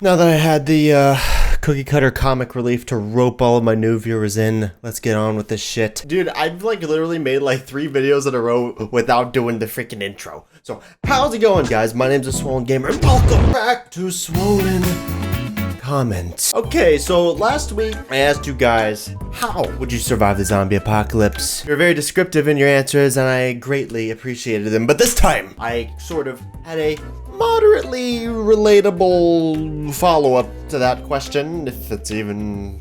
Now that I had the cookie cutter comic relief to rope all of my new viewers in, let's get on with this shit. Dude, I've like literally made like 3 videos in a row without doing the freaking intro. So how's it going, guys? My name's TheSwollenGamer and welcome back to Swollen Comments. Okay, so last week I asked you guys, how would you survive the zombie apocalypse? You're very descriptive in your answers and I greatly appreciated them, but this time I sort of had a moderately relatable follow-up to that question, if that's even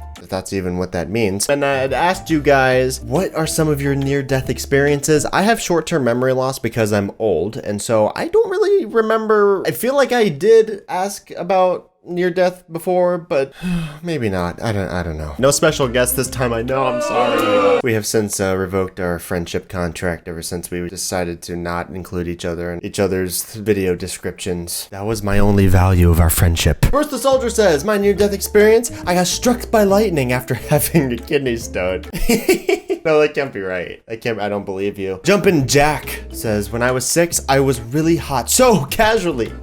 what that means. And I'd asked you guys, what are some of your near-death experiences? I have short-term memory loss because I'm old, and so I don't really remember. I feel like I did ask about near death before, but maybe not. I don't know. No special guest this time, I know, I'm sorry. We have since revoked our friendship contract ever since we decided to not include each other in each other's video descriptions. That was my only value of our friendship. First, the soldier says, my near-death experience, I got struck by lightning after having a kidney stone. No, that can't be right. I don't believe you. Jumpin' Jack says, when I was 6, I was really hot, so casually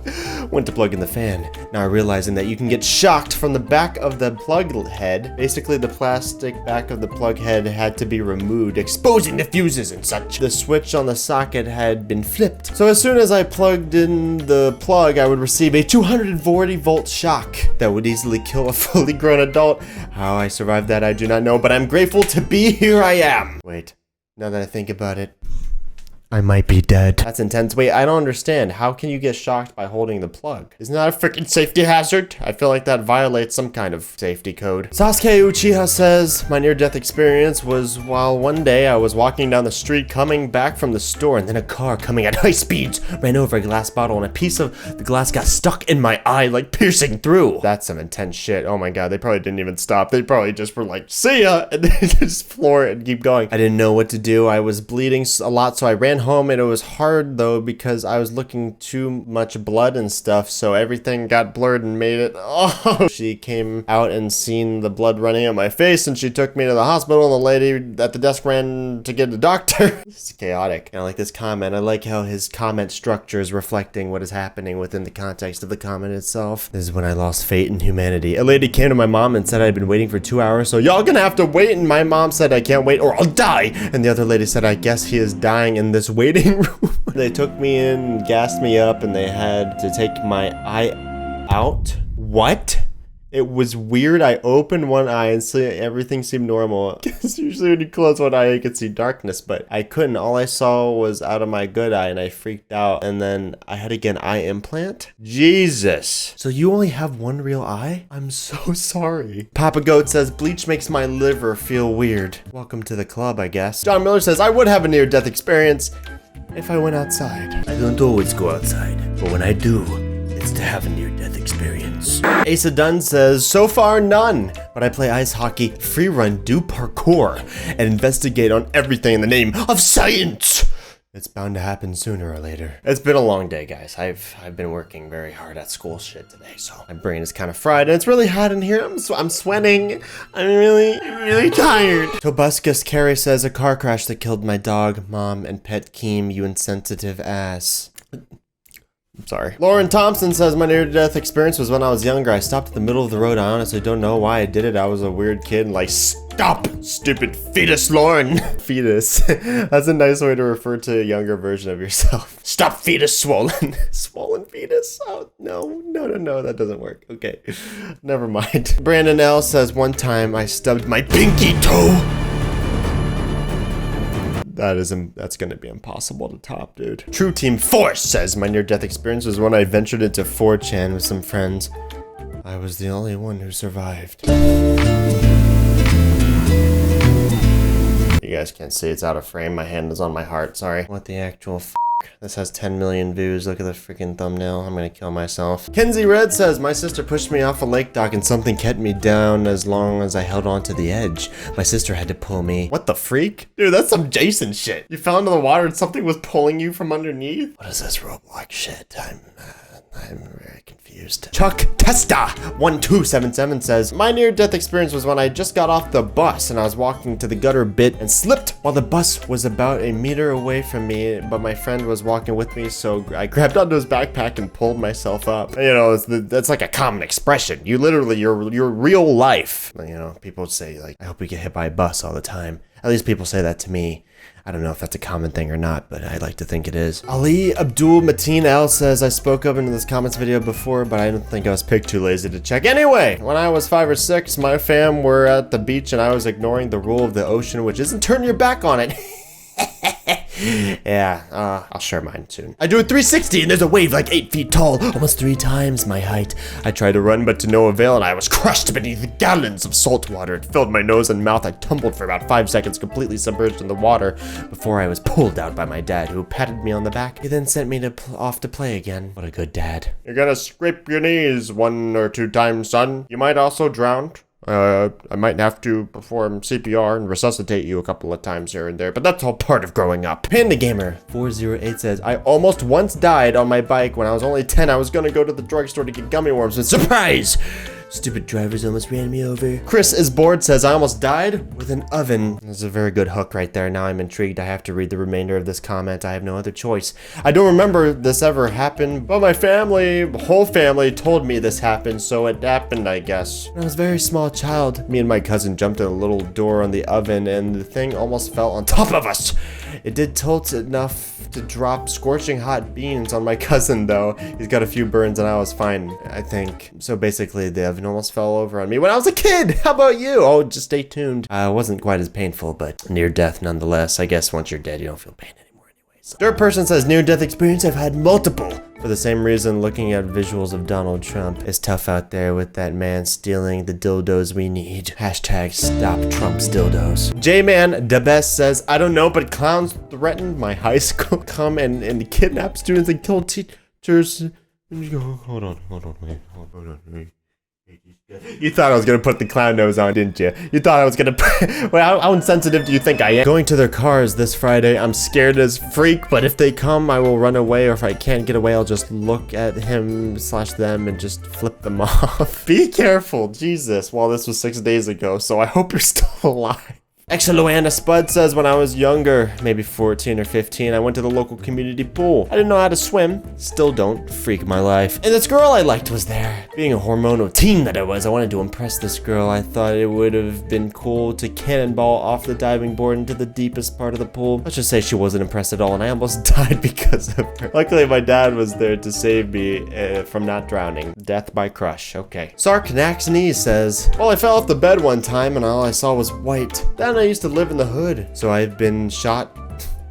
went to plug in the fan. Now realizing that you can get shocked from the back of the plug head. Basically, the plastic back of the plug head had to be removed, exposing the fuses and such. The switch on the socket had been flipped. So as soon as I plugged in the plug, I would receive a 240 volt shock that would easily kill a fully grown adult. How I survived that, I do not know, but I'm grateful to be here I am. Wait, now that I think about it, I might be dead. That's intense. Wait, I don't understand. How can you get shocked by holding the plug? Isn't that a freaking safety hazard? I feel like that violates some kind of safety code. Sasuke Uchiha says, my near-death experience was while one day I was walking down the street coming back from the store and then a car coming at high speeds ran over a glass bottle and a piece of the glass got stuck in my eye, like piercing through. That's some intense shit. Oh my god, they probably didn't even stop. They probably just were like, see ya, and then just floor it and keep going. I didn't know what to do. I was bleeding a lot, so I ran home, and it was hard though because I was looking too much blood and stuff, so everything got blurred and made it. Oh, she came out and seen the blood running on my face, and she took me to the hospital, and the lady at the desk ran to get a doctor. It's chaotic. I like this comment. I like how his comment structure is reflecting what is happening within the context of the comment itself. This is when I lost faith in humanity. A lady came to my mom and said I'd been waiting for 2 hours, so y'all gonna have to wait, and my mom said I can't wait or I'll die, and the other lady said I guess he is dying in this waiting room. They took me in, gassed me up, and they had to take my eye out. What? It was weird. I opened one eye and everything seemed normal. Because usually when you close one eye, you can see darkness, but I couldn't. All I saw was out of my good eye, and I freaked out. And then I had to get an eye implant. Jesus. So you only have one real eye? I'm so sorry. Papa Goat says, bleach makes my liver feel weird. Welcome to the club, I guess. John Miller says, I would have a near-death experience if I went outside. I don't always go outside, but when I do, it's to have a near-death experience. Asa Dunn says, so far none, but I play ice hockey, free run, do parkour, and investigate on everything in the name of science. It's bound to happen sooner or later. It's been a long day, guys. I've been working very hard at school shit today, so my brain is kind of fried, and it's really hot in here. I'm sweating. I'm really tired. Tobuscus Carey says, a car crash that killed my dog, mom, and pet Keem, you insensitive ass. I'm sorry. Lauren Thompson says, my near-death experience was when I was younger. I stopped at the middle of the road. I honestly don't know why I did it. I was a weird kid and like, stop, stupid fetus, Lauren. Fetus. That's a nice way to refer to a younger version of yourself. Stop, fetus, swollen. Swollen fetus? Oh, no, that doesn't work. Okay, never mind. Brandon L says, one time I stubbed my pinky toe. That's gonna be impossible to top, dude. True Team Force says, my near-death experience was when I ventured into 4chan with some friends. I was the only one who survived. You guys can't see, it's out of frame. My hand is on my heart, sorry. What the actual f***? This has 10 million views. Look at the freaking thumbnail. I'm gonna kill myself. Kenzie Red says, my sister pushed me off a lake dock and something kept me down as long as I held on to the edge. My sister had to pull me. What the freak? Dude, that's some Jason shit. You fell into the water and something was pulling you from underneath? What is this Roblox shit? I'm very confused. Chuck Testa 1277 says, my near-death experience was when I just got off the bus and I was walking to the gutter bit and slipped while the bus was about a meter away from me, but my friend was walking with me, so I grabbed onto his backpack and pulled myself up. You know, that's like a common expression. You literally, your real life. You know, people say like, I hope we get hit by a bus all the time. At least people say that to me. I don't know if that's a common thing or not, but I like to think it is. Ali Abdul Mateen L says, I spoke up in this comments video before, but I don't think I was picked, too lazy to check. Anyway, when I was 5 or 6, my fam were at the beach and I was ignoring the rule of the ocean, which isn't turn your back on it. Yeah, I'll share mine soon. I do a 360 and there's a wave like 8 feet tall, almost 3 times my height. I tried to run, but to no avail, and I was crushed beneath gallons of salt water. It filled my nose and mouth. I tumbled for about 5 seconds, completely submerged in the water, before I was pulled out by my dad, who patted me on the back. He then sent me off to play again. What a good dad. You're gonna scrape your knees 1 or 2 times, son. You might also drown. I might have to perform CPR and resuscitate you a couple of times here and there, but that's all part of growing up. Panda Gamer 408 says, I almost once died on my bike when I was only 10. I was gonna go to the drugstore to get gummy worms, but surprise! Stupid drivers almost ran me over. Chris is bored says, I almost died with an oven. That's a very good hook right there. Now I'm intrigued. I have to read the remainder of this comment. I have no other choice. I don't remember this ever happened, but my whole family told me this happened, so it happened, I guess. When I was a very small child, me and my cousin jumped in a little door on the oven and the thing almost fell on top of us. It did tilt enough to drop scorching hot beans on my cousin though. He's got a few burns and I was fine, I think. So basically the oven almost fell over on me when I was a kid. How about you? Oh, just stay tuned. It wasn't quite as painful, but near death nonetheless. I guess once you're dead, you don't feel pain anymore anyway. So. Dirt Person says, near death experience, I've had multiple. For the same reason, looking at visuals of Donald Trump is tough out there with that man stealing the dildos we need. Hashtag stop Trump's dildos. J-Man the best says, I don't know, but clowns threatened my high school come and kidnap students and kill teachers. Hold on, wait. You thought I was gonna put the clown nose on, didn't you? You thought I was gonna put... Well, how insensitive do you think I am? Going to their cars this Friday. I'm scared as freak, but if they come, I will run away, or if I can't get away, I'll just look at him/them and just flip them off. Be careful, Jesus. Well, this was 6 days ago, so I hope you're still alive. Exaloana Spud says, when I was younger, maybe 14 or 15, I went to the local community pool. I didn't know how to swim. Still don't. Freak my life. And this girl I liked was there. Being a hormonal teen that I was, I wanted to impress this girl. I thought it would have been cool to cannonball off the diving board into the deepest part of the pool. Let's just say she wasn't impressed at all, and I almost died because of her. Luckily, my dad was there to save me from not drowning. Death by crush. Okay. Sarknaxnee says, well, I fell off the bed one time, and all I saw was white. Then I used to live in the hood, so I've been shot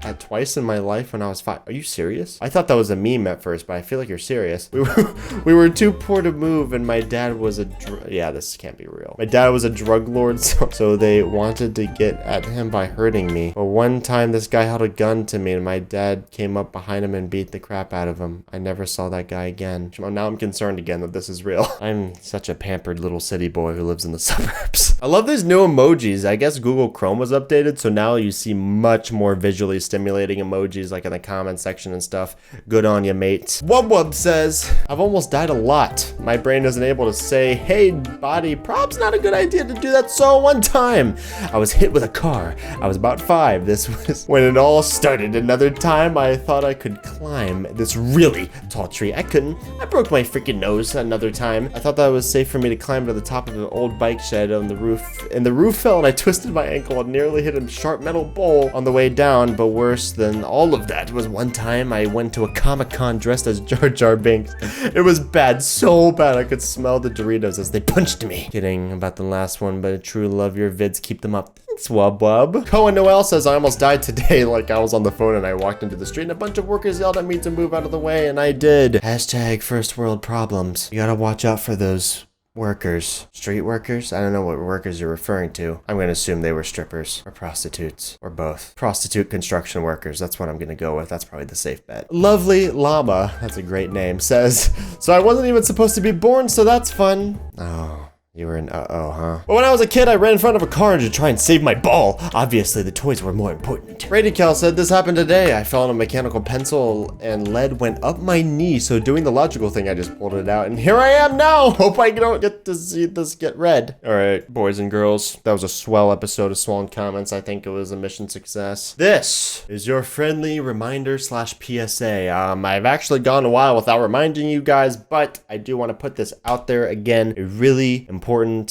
at twice in my life when I was 5. Are you serious? I thought that was a meme at first, but I feel like you're serious. We were too poor to move, and my dad was a yeah, this can't be real. My dad was a drug lord, so they wanted to get at him by hurting me. But one time, this guy held a gun to me, and my dad came up behind him and beat the crap out of him. I never saw that guy again. Now I'm concerned again that this is real. I'm such a pampered little city boy who lives in the suburbs. I love these new emojis. I guess Google Chrome was updated, so now you see much more visually stimulating emojis like in the comment section and stuff. Good on you, mates. Wub says, I've almost died a lot. My brain isn't able to say, hey, body, prob's not a good idea to do that. So one time, I was hit with a car. I was about 5. This was when it all started. Another time, I thought I could climb this really tall tree. I couldn't. I broke my freaking nose another time. I thought that it was safe for me to climb to the top of an old bike shed on the roof. And the roof fell and I twisted my ankle and nearly hit a sharp metal bowl on the way down. But worse than all of that was one time I went to a Comic-Con dressed as Jar Jar Binks. It was bad, so bad I could smell the Doritos as they punched me. Kidding about the last one, but I truly love your vids. Keep them up. Thanks, Wub. Cohen Noel says, I almost died today. Like I was on the phone and I walked into the street and a bunch of workers yelled at me to move out of the way, and I did. Hashtag first world problems. You gotta watch out for those workers. Street workers? I don't know what workers you're referring to. I'm gonna assume they were strippers or prostitutes or both. Prostitute construction workers. That's what I'm gonna go with. That's probably the safe bet. Lovely Llama, that's a great name, says, so I wasn't even supposed to be born, so that's fun. Oh. You were in uh-oh, huh? But when I was a kid, I ran in front of a car to try and save my ball. Obviously, the toys were more important. Brady Cal said, this happened today. I fell on a mechanical pencil and lead went up my knee. So doing the logical thing, I just pulled it out. And here I am now. Hope I don't get to see this get read. All right, boys and girls. That was a swell episode of Swollen Comments. I think it was a mission success. This is your friendly reminder / PSA. I've actually gone a while without reminding you guys, but I do want to put this out there again. A really important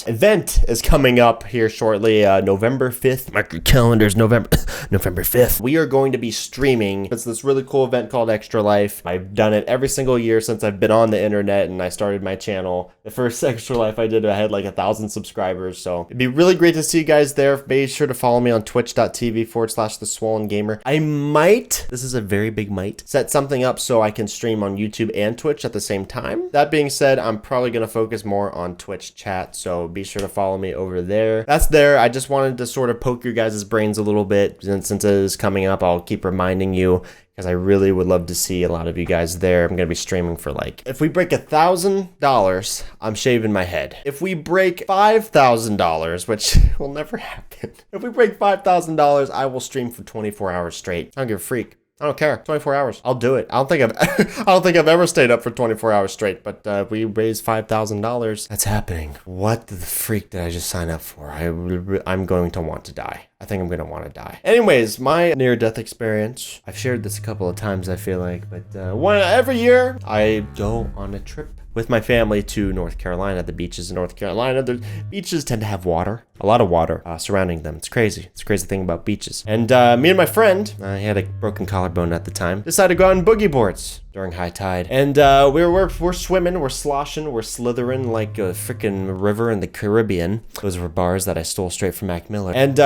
event is coming up here shortly, November 5th. Mark your calendars, November 5th. We are going to be streaming. It's this really cool event called Extra Life. I've done it every single year since I've been on the internet and I started my channel. The first Extra Life I did, I had like 1,000 subscribers, so it'd be really great to see you guys there. Be sure to follow me on twitch.tv /TheSwollenGamer. I might, this is a very big might, set something up so I can stream on YouTube and Twitch at the same time. That being said, I'm probably going to focus more on Twitch chat, so be sure to follow me over there. That's there. I just wanted to sort of poke your guys' brains a little bit, and since it is coming up, I'll keep reminding you, because I really would love to see a lot of you guys there. I'm going to be streaming for like, if we break $1,000, I'm shaving my head. If we break $5,000, which will never happen. If we break $5,000, I will stream for 24 hours straight. I don't give a freak. I don't care. 24 hours. I'll do it. I don't think I've ever stayed up for 24 hours straight, but if we raise $5,000, that's happening. What the freak did I just sign up for? I'm going to want to die. I think I'm going to want to die. Anyways, my near-death experience. I've shared this a couple of times, I feel like, but every year I go on a trip with my family to North Carolina, the beaches in North Carolina. The beaches tend to have water, a lot of water surrounding them. It's crazy. It's a crazy thing about beaches. And me and my friend, he had a broken collarbone at the time, decided to go on boogie boards during high tide. And we're swimming, we're sloshing, we're slithering like a freaking river in the Caribbean. Those were bars that I stole straight from Mac Miller. And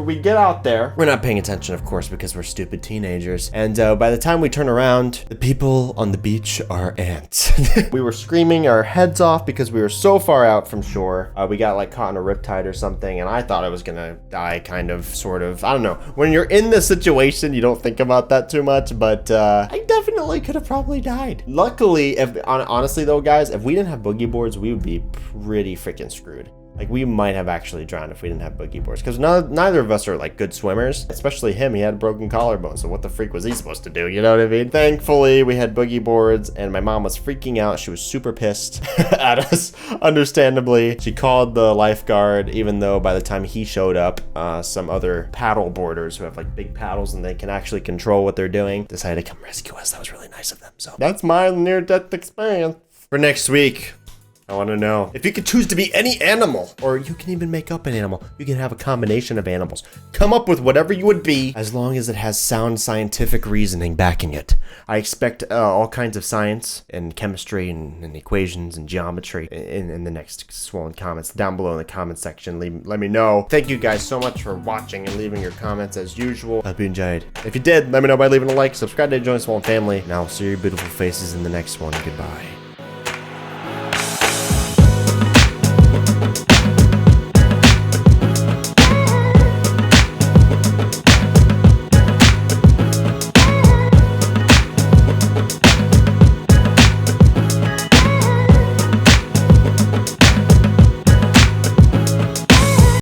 we get out there. We're not paying attention, of course, because we're stupid teenagers. And by the time we turn around, the people on the beach are ants. We were screaming our heads off because we were so far out from shore. We got like caught in a riptide or something, and I thought I was gonna die, kind of, sort of. I don't know. When you're in this situation, you don't think about that too much, but I definitely could have probably died. Luckily, honestly though, guys, if we didn't have boogie boards, we would be pretty freaking screwed. Like, we might have actually drowned if we didn't have boogie boards, because neither of us are like good swimmers, especially him. He had a broken collarbone, so what the freak was he supposed to do? You know what I mean? Thankfully, we had boogie boards, and my mom was freaking out. She was super pissed at us, understandably. She called the lifeguard, even though by the time he showed up, some other paddle boarders who have like big paddles and they can actually control what they're doing decided to come rescue us. That was really nice of them. So that's my near-death experience. For next week, I want to know if you could choose to be any animal, or you can even make up an animal. You can have a combination of animals. Come up with whatever you would be, as long as it has sound scientific reasoning backing it. I expect all kinds of science and chemistry and equations and geometry in the next Swollen Comments. Down below in the comment section, let me know. Thank you guys so much for watching and leaving your comments as usual. I hope you enjoyed. If you did, let me know by leaving a like, subscribe to join the Swollen family, and I'll see your beautiful faces in the next one. Goodbye.